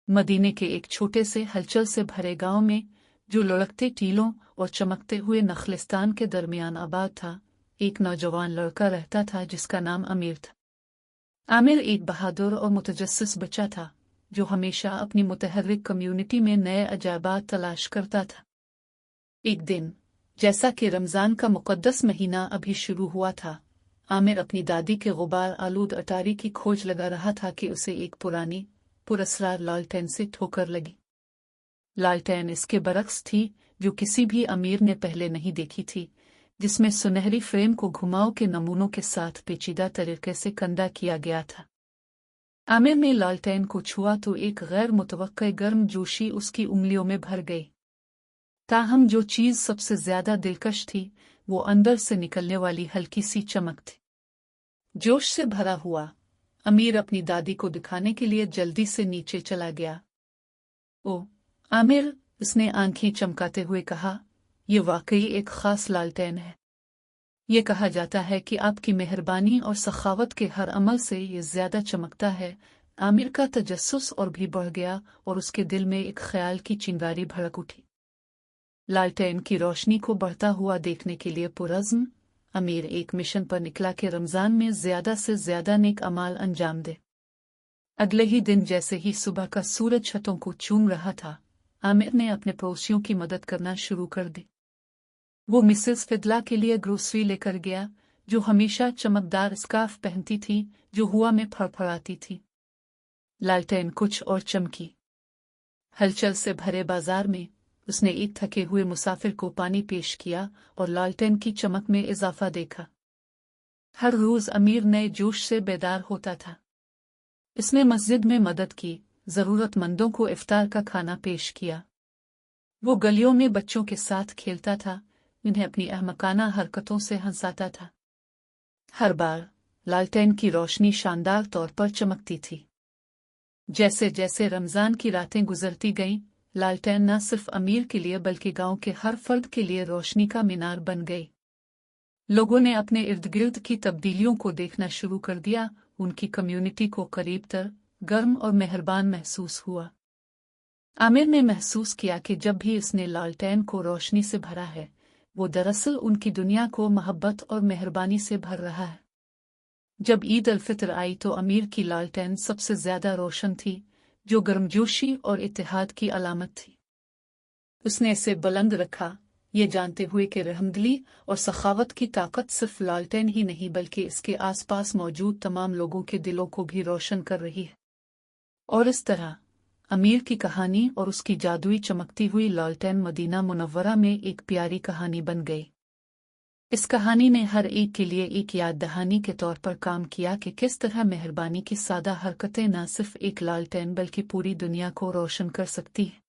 मदीने के एक छोटे से हलचल से भरे गांव में, जो लुढ़कते टीलों और चमकते हुए नखलिस्तान के दरमियान आबाद था, एक नौजवान लड़का रहता था जिसका नाम अमीर था। आमिर एक बहादुर और मुतजस्सिस बच्चा था जो हमेशा अपनी मुतहर्रिक कम्युनिटी में नए अजायबात तलाश करता था। एक दिन, जैसा कि रमज़ान का मुक़द्दस महीना अभी शुरू हुआ था, आमिर अपनी दादी के गुबार आलूद अटारी की खोज लगा रहा था कि उसे एक पुरानी पुरस्रार लालटेन से ठोकर लगी। लालटेन इसके बरक्स थी जो किसी भी अमीर ने पहले नहीं देखी थी, जिसमें सुनहरी फ्रेम को घुमाव के नमूनों के साथ पेचीदा तरीके से कंदा किया गया था। आमिर ने लालटेन को छुआ तो एक गैर मुतवक्के गर्म जोशी उसकी उंगलियों में भर गई। ताहम जो चीज़ सबसे ज्यादा दिलकश थी वो अंदर से निकलने वाली हल्की सी चमक थी। जोश से भरा हुआ अमीर अपनी दादी को दिखाने के लिए जल्दी से नीचे चला गया। ओ आमिर, उसने आंखें चमकाते हुए कहा, ये वाकई एक खास लालटेन है। ये कहा जाता है कि आपकी मेहरबानी और सखावत के हर अमल से ये ज्यादा चमकता है। आमिर का तजस्सुस और भी बढ़ गया और उसके दिल में एक ख्याल की चिंगारी भड़क उठी। लालटेन की रोशनी को बढ़ता हुआ देखने के लिए पुरज़्म अमीर एक मिशन पर निकला कि रमज़ान में ज्यादा से ज्यादा नेक अमाल अंजाम दे। अगले ही दिन जैसे ही सुबह का सूरज छतों को चूम रहा था, आमिर ने अपने पड़ोसियों की मदद करना शुरू कर दी। वो मिसेस फिदला के लिए ग्रोसरी लेकर गया, जो हमेशा चमकदार स्कार्फ पहनती थी जो हवा में फड़फड़ाती थी। लालटेन कुछ और चमकी। हलचल से भरे बाजार में उसने एक थके हुए मुसाफिर को पानी पेश किया और लालटेन की चमक में इजाफा देखा। हर रोज अमीर नए जोश से बेदार होता था। इसने मस्जिद में मदद की, जरूरतमंदों को इफ्तार का खाना पेश किया। वो गलियों में बच्चों के साथ खेलता था, उन्हें अपनी अहमकाना हरकतों से हंसाता था। हर बार लालटेन की रोशनी शानदार तौर पर चमकती थी। जैसे जैसे रमजान की रातें गुजरती गईं, लालटेन न सिर्फ अमीर के लिए बल्कि गांव के हर फर्द के लिए रोशनी का मीनार बन गई। लोगों ने अपने इर्द गिर्द की तब्दीलियों को देखना शुरू कर दिया। उनकी कम्युनिटी को करीबतर, गर्म और मेहरबान महसूस हुआ। आमिर ने महसूस किया कि जब भी इसने लालटेन को रोशनी से भरा है, वो दरअसल उनकी दुनिया को मोहब्बत और मेहरबानी से भर रहा है। जब ईद अल फितर आई तो अमीर की लालटेन सबसे ज्यादा रोशन थी, जो गर्मजोशी और इत्तेहाद की अलामत थी। उसने इसे बुलंद रखा, ये जानते हुए कि रहमदिली और सखावत की ताकत सिर्फ लालटेन ही नहीं बल्कि इसके आसपास मौजूद तमाम लोगों के दिलों को भी रोशन कर रही है। और इस तरह अमीर की कहानी और उसकी जादुई चमकती हुई लालटेन मदीना मुनव्वरा में एक प्यारी कहानी बन गई। इस कहानी ने हर एक के लिए एक याद दहानी के तौर पर काम किया कि किस तरह मेहरबानी की सादा हरकतें न सिर्फ एक लालटेन बल्कि पूरी दुनिया को रोशन कर सकती हैं।